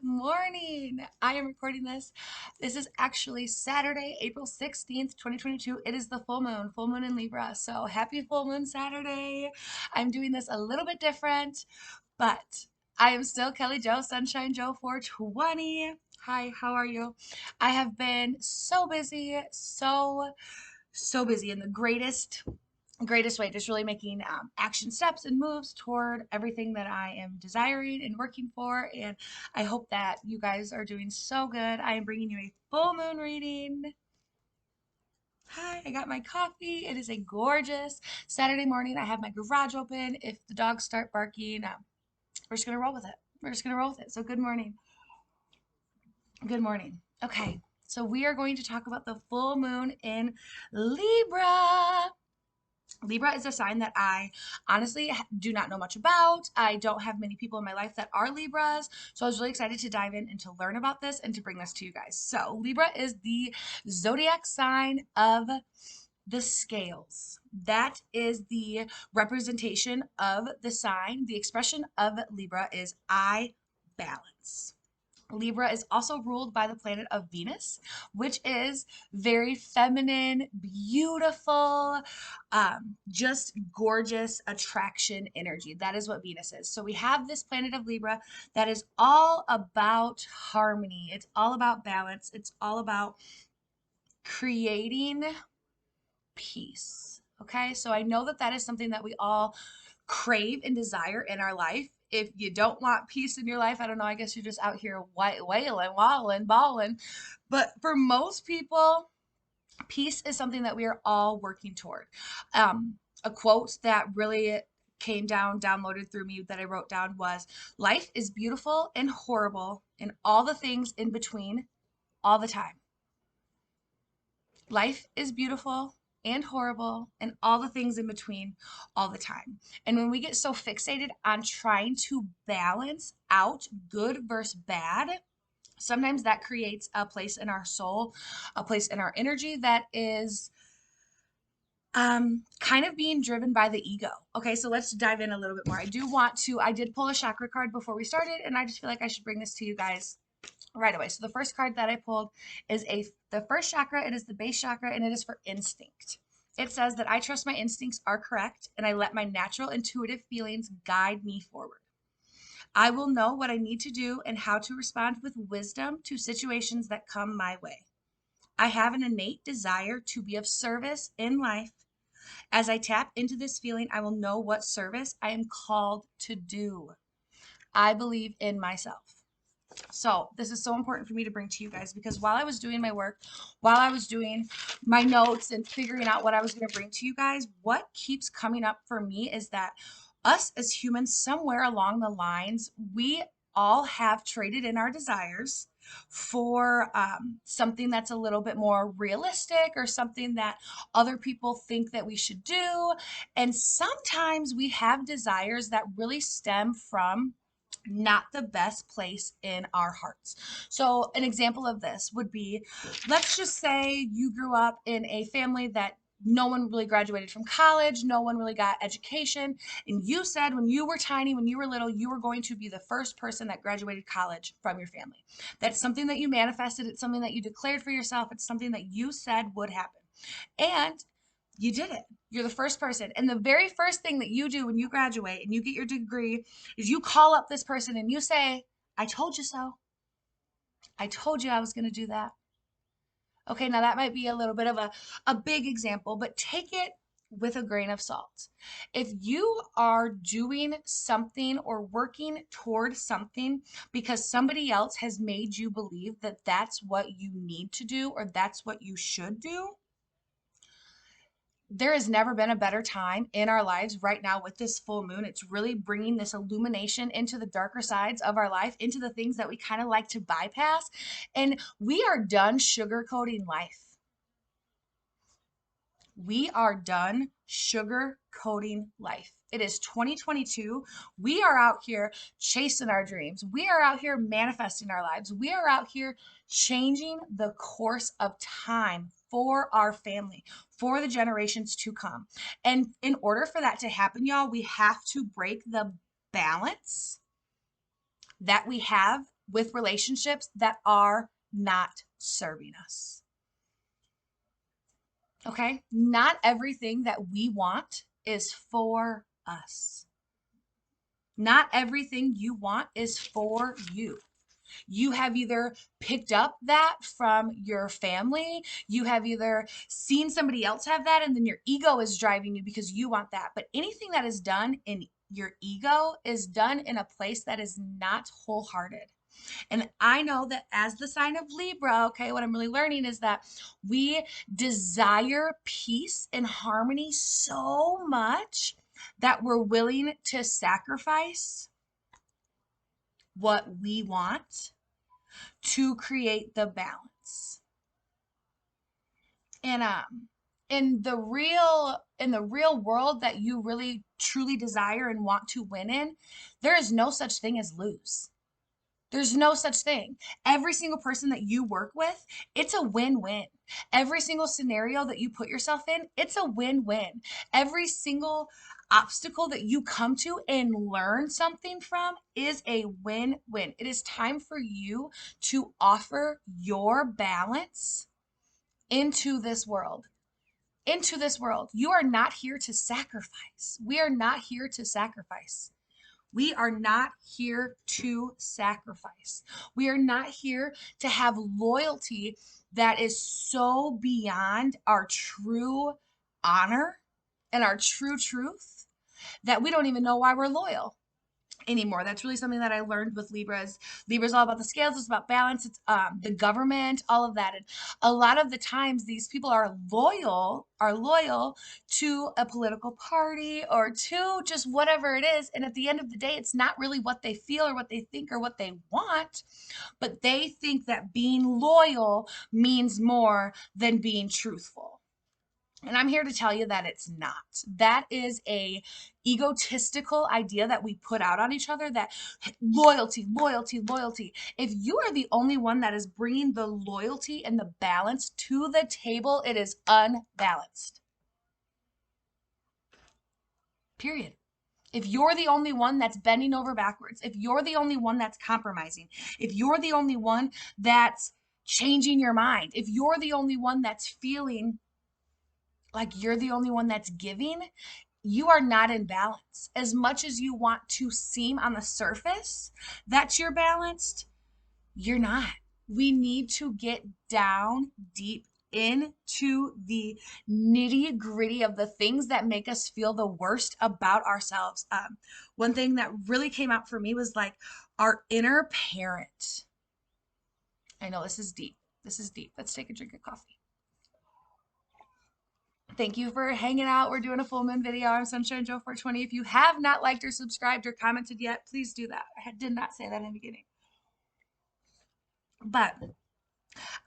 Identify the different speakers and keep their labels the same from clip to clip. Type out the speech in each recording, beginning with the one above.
Speaker 1: morning. I am recording this. This is actually Saturday, April 16th, 2022. It is the full moon in Libra. So happy full moon Saturday. I'm doing this a little bit different, but I am still Kelly Joe, Sunshinejo420. Hi, how are you? I have been so busy, so busy in the greatest way, just really making action steps and moves toward everything that I am desiring and working for. And I hope that you guys are doing so good. I am bringing you a full moon reading. Hi, I got my coffee. It is a gorgeous Saturday morning. I have my garage open. If the dogs start barking, we're just going to roll with it. We're just going to roll with it. So, good morning. Good morning. Okay, so we are going to talk about the full moon in Libra. Libra is a sign that I honestly do not know much about. I don't have many people in my life that are Libras. So I was really excited to dive in and to learn about this and to bring this to you guys. So Libra is the zodiac sign of the scales. That is the representation of the sign. The expression of Libra is I balance. Libra is also ruled by the planet of Venus, which is very feminine, beautiful, just gorgeous attraction energy. That is what Venus is. So we have this planet of Libra that is all about harmony. It's all about balance. It's all about creating peace. Okay, so I know that that is something that we all crave and desire in our life. If you don't want peace in your life, I don't know, I guess you're just out here wailing, walling, bawling. But for most people, peace is something that we are all working toward. A quote that really came down, downloaded through me that I wrote down was, life is beautiful and horrible and all the things in between all the time. Life is beautiful and horrible and all the things in between all the time. And when we get so fixated on trying to balance out good versus bad, sometimes that creates a place in our soul, a place in our energy that is kind of being driven by the ego. Okay, so let's dive in a little bit more. I did pull a chakra card before we started, and I just feel like I should bring this to you guys right away. So the first card that I pulled is the first chakra. It is the base chakra, and it is for instinct. It says that I trust my instincts are correct, and I let my natural intuitive feelings guide me forward. I will know what I need to do and how to respond with wisdom to situations that come my way. I have an innate desire to be of service in life. As I tap into this feeling, I will know what service I am called to do. I believe in myself. So this is so important for me to bring to you guys because while I was doing my work, while I was doing my notes and figuring out what I was going to bring to you guys, what keeps coming up for me is that us as humans, somewhere along the lines, we all have traded in our desires for something that's a little bit more realistic or something that other people think that we should do. And sometimes we have desires that really stem from not the best place in our hearts. So an example of this would be, let's just say you grew up in a family that no one really graduated from college, no one really got education, and you said when you were tiny, when you were little, you were going to be the first person that graduated college from your family. That's something that you manifested, it's something that you declared for yourself, it's something that you said would happen. And you did it. You're the first person. And the very first thing that you do when you graduate and you get your degree is you call up this person and you say, I told you so. I told you I was going to do that. Okay, now that might be a little bit of a big example, but take it with a grain of salt. If you are doing something or working toward something because somebody else has made you believe that that's what you need to do or that's what you should do, there has never been a better time in our lives right now with this full moon. It's really bringing this illumination into the darker sides of our life, into the things that we kind of like to bypass. And we are done sugarcoating life. We are done sugarcoating life. It is 2022. We are out here chasing our dreams. We are out here manifesting our lives. We are out here changing the course of time for our family, for the generations to come. And in order for that to happen, y'all, we have to break the balance that we have with relationships that are not serving us. Okay? Not everything that we want is for us. Not everything you want is for you. You have either picked up that from your family, you have either seen somebody else have that, and then your ego is driving you because you want that. But anything that is done in your ego is done in a place that is not wholehearted. And I know that as the sign of Libra, okay, what I'm really learning is that we desire peace and harmony so much that we're willing to sacrifice what we want to create the balance. And in the real world that you really truly desire and want to win in, there is no such thing as lose. There's no such thing. Every single person that you work with, it's a win-win. Every single scenario that you put yourself in, it's a win-win. Every single obstacle that you come to and learn something from is a win-win. It is time for you to offer your balance into this world. Into this world. You are not here to sacrifice. We are not here to sacrifice. We are not here to sacrifice. We are not here to have loyalty that is so beyond our true honor and our true truth that we don't even know why we're loyal anymore. That's really something that I learned with Libras. Libra's all about the scales, it's about balance, it's the government, all of that. And a lot of the times these people are loyal to a political party or to just whatever it is. And at the end of the day, it's not really what they feel or what they think or what they want, but they think that being loyal means more than being truthful. And I'm here to tell you that it's not. That is a egotistical idea that we put out on each other, that loyalty, loyalty, loyalty. If you are the only one that is bringing the loyalty and the balance to the table, it is unbalanced. Period. If you're the only one that's bending over backwards, if you're the only one that's compromising, if you're the only one that's changing your mind, if you're the only one that's feeling like you're the only one that's giving, you are not in balance. As much as you want to seem on the surface that you're balanced, you're not. We need to get down deep into the nitty gritty of the things that make us feel the worst about ourselves. One thing that really came out for me was like our inner parent. I know this is deep. This is deep. Let's take a drink of coffee. Thank you for hanging out. We're doing a full moon video. I'm Sunshinejo420. If you have not liked or subscribed or commented yet, please do that. I did not say that in the beginning. But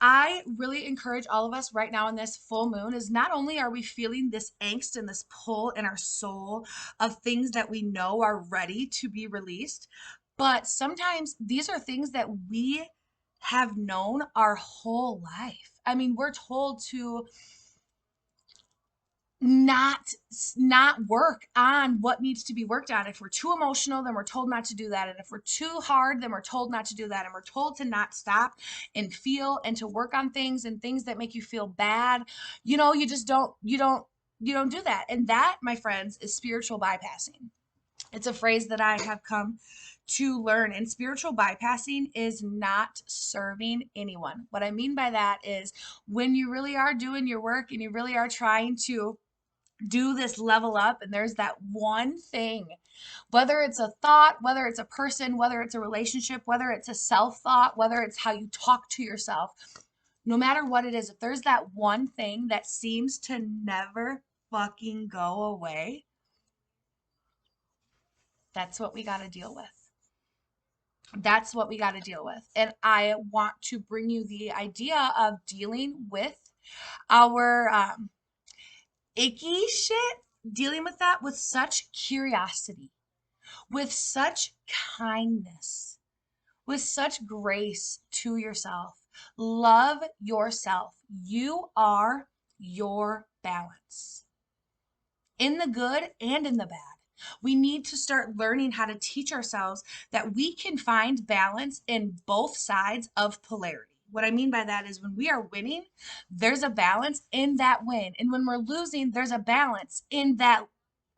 Speaker 1: I really encourage all of us right now in this full moon is not only are we feeling this angst and this pull in our soul of things that we know are ready to be released, but sometimes these are things that we have known our whole life. I mean, we're told to not work on what needs to be worked on. If we're too emotional, then we're told not to do that. And if we're too hard, then we're told not to do that. And we're told to not stop and feel and to work on things and things that make you feel bad. You know, you don't do that. And that, my friends, is spiritual bypassing. It's a phrase that I have come to learn, and spiritual bypassing is not serving anyone. What I mean by that is when you really are doing your work and you really are trying to do this level up, and there's that one thing, whether it's a thought, whether it's a person, whether it's a relationship, whether it's a self-thought, whether it's how you talk to yourself, no matter what it is, if there's that one thing that seems to never fucking go away, that's what we got to deal with. That's what we got to deal with. And I want to bring you the idea of dealing with our icky shit, dealing with that with such curiosity, with such kindness, with such grace to yourself. Love yourself. You are your balance in the good and in the bad. We need to start learning how to teach ourselves that we can find balance in both sides of polarity. What I mean by that is when we are winning, there's a balance in that win. And when we're losing, there's a balance in that,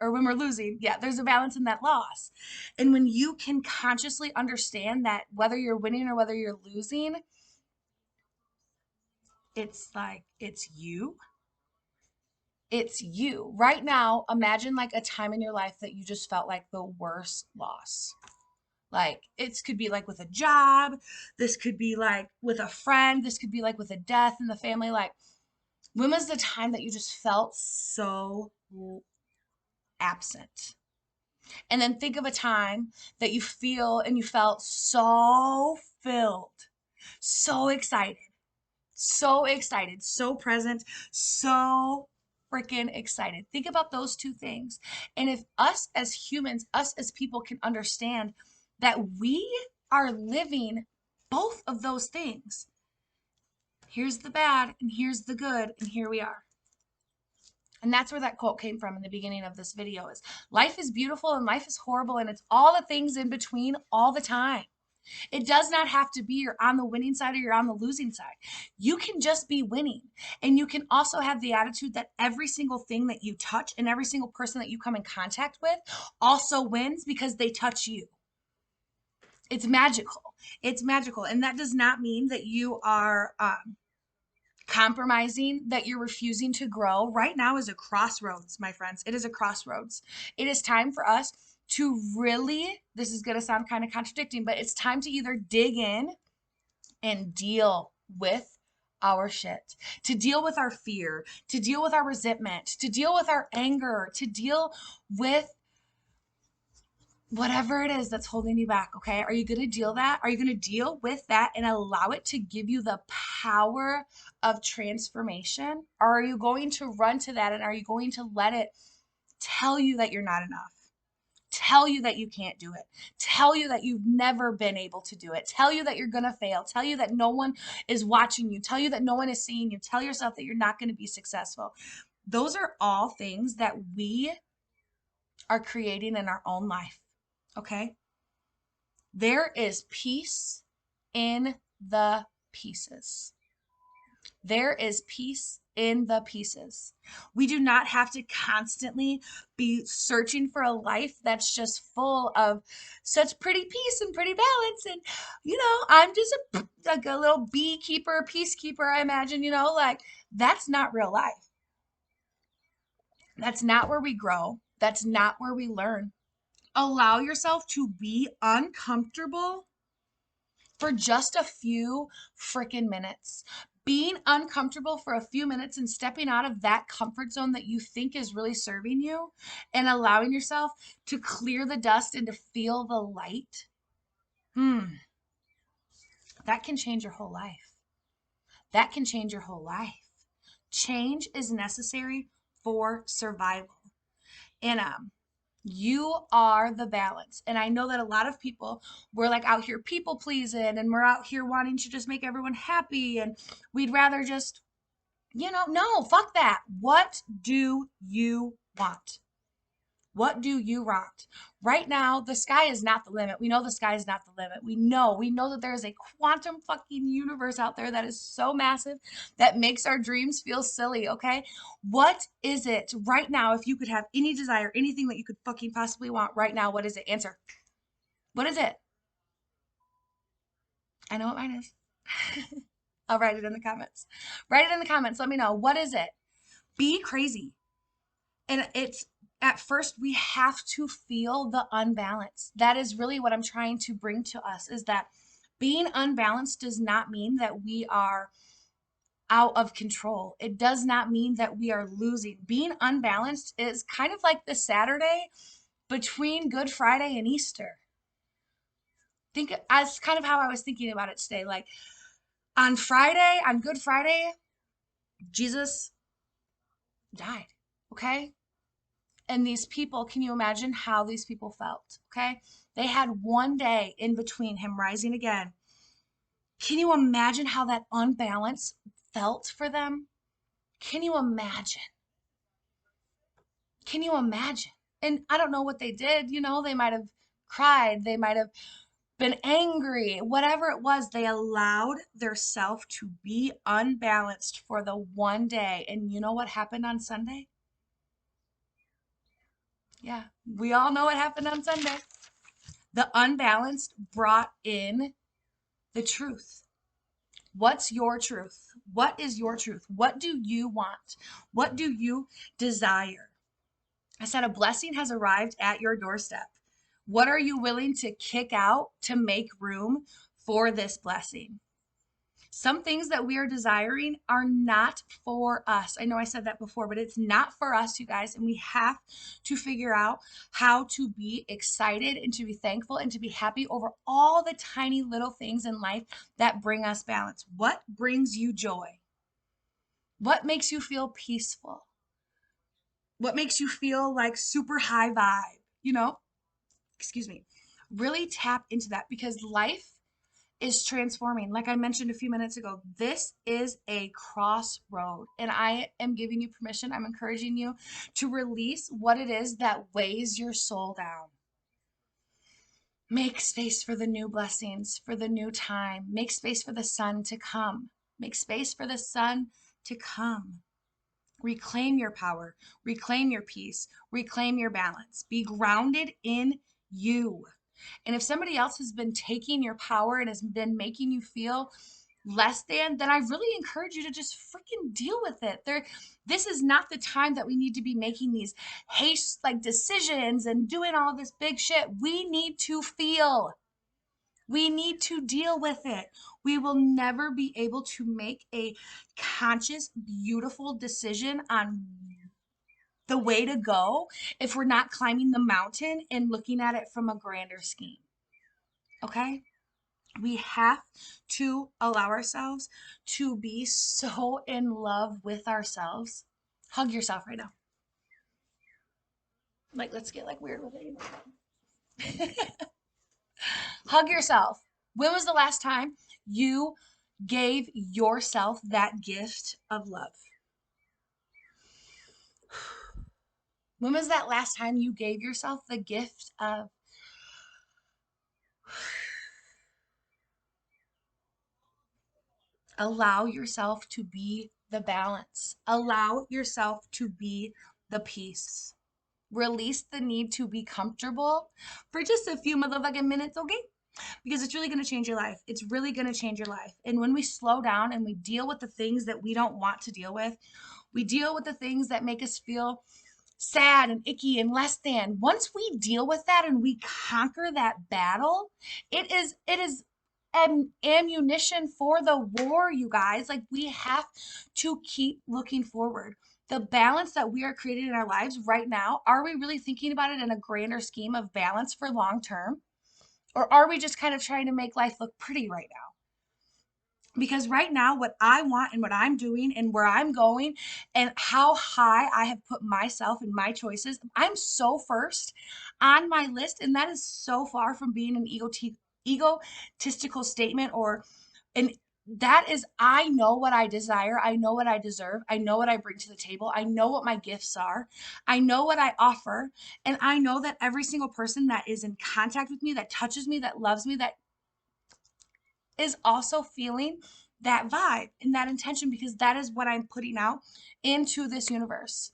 Speaker 1: or when we're losing, yeah, there's a balance in that loss. And when you can consciously understand that whether you're winning or whether you're losing, it's like, it's you. It's you. Right now, imagine like a time in your life that you just felt like the worst loss. Like it could be like with a job, this could be like with a friend, this could be like with a death in the family. Like, when was the time that you just felt so absent? And then think of a time that you feel and you felt so filled, so excited, so present, so freaking excited. Think about those two things. And if us as humans, us as people can understand that we are living both of those things. Here's the bad and here's the good, and here we are. And that's where that quote came from in the beginning of this video is life is beautiful and life is horrible, and it's all the things in between all the time. It does not have to be you're on the winning side or you're on the losing side. You can just be winning. And you can also have the attitude that every single thing that you touch and every single person that you come in contact with also wins because they touch you. It's magical. It's magical. And that does not mean that you are compromising, that you're refusing to grow. Right now is a crossroads, my friends. It is a crossroads. It is time for us to really, this is going to sound kind of contradicting, but it's time to either dig in and deal with our shit, to deal with our fear, to deal with our resentment, to deal with our anger, to deal with whatever it is that's holding you back. Okay. Are you going to deal that? Are you going to deal with that and allow it to give you the power of transformation? Or are you going to run to that and are you going to let it tell you that you're not enough? Tell you that you can't do it. Tell you that you've never been able to do it. Tell you that you're going to fail. Tell you that no one is watching you. Tell you that no one is seeing you. Tell yourself that you're not going to be successful. Those are all things that we are creating in our own life. Okay? There is peace in the pieces. There is peace in the pieces. We do not have to constantly be searching for a life that's just full of such pretty peace and pretty balance. And, I'm just like a little beekeeper, peacekeeper, I imagine, like that's not real life. That's not where we grow. That's not where we learn. Allow yourself to be uncomfortable for just a few freaking minutes. Being uncomfortable for a few minutes and stepping out of that comfort zone that you think is really serving you and allowing yourself to clear the dust and to feel the light, that can change your whole life. That can change your whole life. Change is necessary for survival. And you are the balance. And I know that a lot of people, we're like out here people pleasing and we're out here wanting to just make everyone happy. And we'd rather just, no, fuck that. What do you want? What do you want? Right now, the sky is not the limit. We know the sky is not the limit. We know that there is a quantum fucking universe out there that is so massive that makes our dreams feel silly, okay? What is it right now? If you could have any desire, anything that you could fucking possibly want right now, what is it? Answer. What is it? I know what mine is. I'll write it in the comments. Write it in the comments. Let me know. What is it? Be crazy. And at first we have to feel the unbalance. That is really what I'm trying to bring to us, is that being unbalanced does not mean that we are out of control. It does not mean that we are losing. Being unbalanced is kind of like the Saturday between Good Friday and Easter. Think as kind of how I was thinking about it today. Like on Good Friday, Jesus died. Okay. And these people, can you imagine how these people felt? Okay. They had one day in between him rising again. Can you imagine how that unbalance felt for them? Can you imagine? Can you imagine? And I don't know what they did. You know, they might have cried, they might have been angry, whatever it was, they allowed their self to be unbalanced for the one day. And you know what happened on Sunday? Yeah, we all know what happened on Sunday. The unbalanced brought in the truth. What's your truth? What is your truth? What do you want? What do you desire? I said a blessing has arrived at your doorstep. What are you willing to kick out to make room for this blessing? Some things that we are desiring are not for us. I know I said that before, but it's not for us, you guys. And we have to figure out how to be excited and to be thankful and to be happy over all the tiny little things in life that bring us balance. What brings you joy? What makes you feel peaceful? What makes you feel like super high vibe? You know, excuse me. Really tap into that because life is transforming. Like I mentioned a few minutes ago, this is a crossroad, and I am giving you permission. I'm encouraging you to release what it is that weighs your soul down. Make space for the new blessings, for the new time. Make space for the sun to come. Make space for the sun to come. Reclaim your power, reclaim your peace, reclaim your balance. Be grounded in you. And if somebody else has been taking your power and has been making you feel less than, then I really encourage you to just freaking deal with it. This is not the time that we need to be making these haste like decisions and doing all this big shit. We need to feel. We need to deal with it. We will never be able to make a conscious, beautiful decision on the way to go if we're not climbing the mountain and looking at it from a grander scheme. Okay? We have to allow ourselves to be so in love with ourselves. Hug yourself right now. Like, let's get like weird with it. Hug yourself. When was the last time you gave yourself that gift of love? When was that last time you gave yourself the gift of allow yourself to be the balance? Allow yourself to be the peace. Release the need to be comfortable for just a few motherfucking minutes, okay? Because it's really going to change your life. It's really going to change your life. And when we slow down and we deal with the things that we don't want to deal with, we deal with the things that make us feel sad and icky and less than. Once we deal with that and we conquer that battle, it is ammunition for the war, you guys. Like we have to keep looking forward. The balance that we are creating in our lives right now, are we really thinking about it in a grander scheme of balance for long term? Or are we just kind of trying to make life look pretty right now? Because right now, what I want and what I'm doing and where I'm going and how high I have put myself and my choices, I'm so first on my list. And that is so far from being an egotistical statement or an that is, I know what I desire. I know what I deserve. I know what I bring to the table. I know what my gifts are. I know what I offer. And I know that every single person that is in contact with me, that touches me, that loves me, that is also feeling that vibe and that intention because that is what I'm putting out into this universe.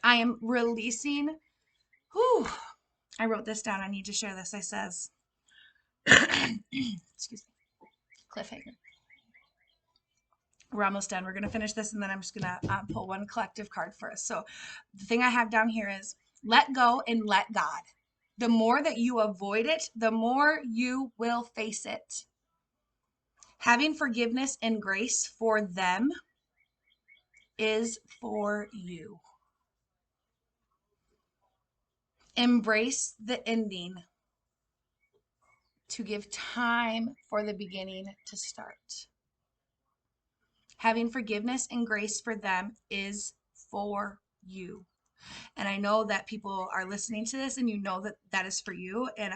Speaker 1: I am releasing. Whew, I wrote this down. I need to share this. I says, excuse me, cliffhanger. We're almost done. We're going to finish this and then I'm just going to pull one collective card for us. So the thing I have down here is let go and let God. The more that you avoid it, the more you will face it. Having forgiveness and grace for them is for you. Embrace the ending to give time for the beginning to start. Having forgiveness and grace for them is for you. And I know that people are listening to this and you know that that is for you. And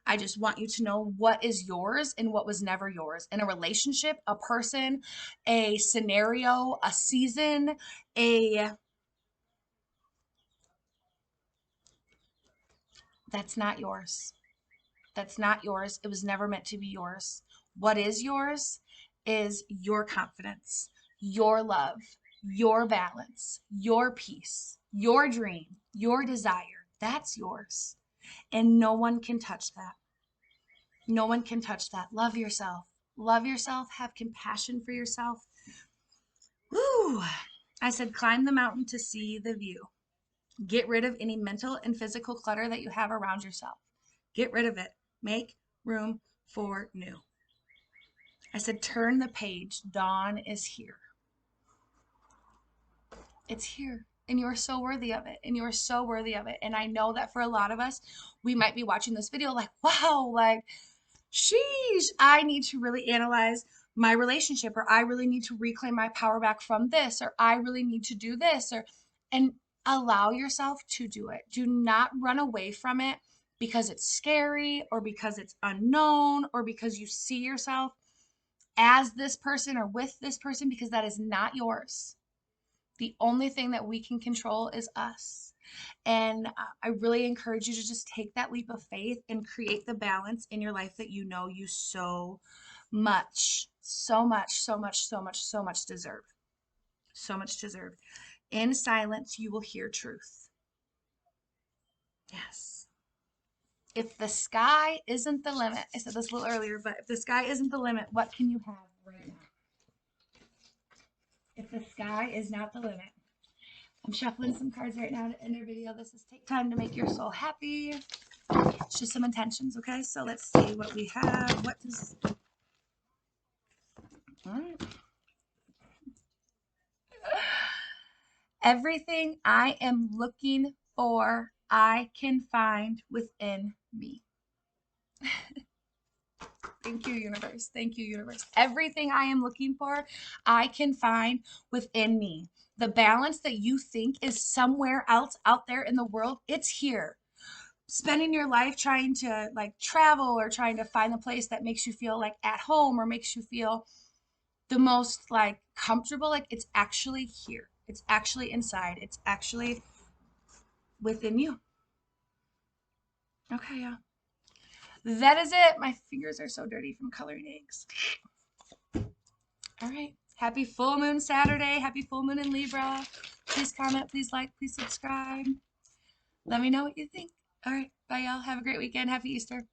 Speaker 1: I just want you to know what is yours and what was never yours in a relationship, a person, a scenario, a season, a That's not yours. That's not yours. It was never meant to be yours. What is yours is your confidence, your love, your balance, your peace, your dream, your desire. That's yours. And no one can touch that. No one can touch that. Love yourself. Love yourself. Have compassion for yourself. Woo! I said, climb the mountain to see the view. Get rid of any mental and physical clutter that you have around yourself. Get rid of it. Make room for new. I said, turn the page. Dawn is here. It's here. And you are so worthy of it. And you are so worthy of it. And I know that for a lot of us, we might be watching this video like, wow, like, sheesh, I need to really analyze my relationship, or I really need to reclaim my power back from this, or I really need to do this, and allow yourself to do it. Do not run away from it because it's scary or because it's unknown or because you see yourself as this person or with this person, because that is not yours. The only thing that we can control is us. And I really encourage you to just take that leap of faith and create the balance in your life that you know you so much, so much, so much, so much, so much deserve. So much deserve. In silence, you will hear truth. Yes. If the sky isn't the limit, I said this a little earlier, but if the sky isn't the limit, what can you have right now? If the sky is not the limit. I'm shuffling some cards right now to end our video. This is take time to make your soul happy. It's just some intentions, okay? So let's see what we have. What does... All right. Everything I am looking for, I can find within me. Thank you, universe. Thank you, universe. Everything I am looking for, I can find within me. The balance that you think is somewhere else out there in the world, it's here. Spending your life trying to like travel or trying to find the place that makes you feel like at home or makes you feel the most like comfortable, like it's actually here. It's actually inside. It's actually within you. Okay, yeah. That is it. My fingers are so dirty from coloring eggs. All right. Happy full moon Saturday. Happy full moon in Libra. Please comment, please like, please subscribe. Let me know what you think. All right. Bye, y'all. Have a great weekend. Happy Easter.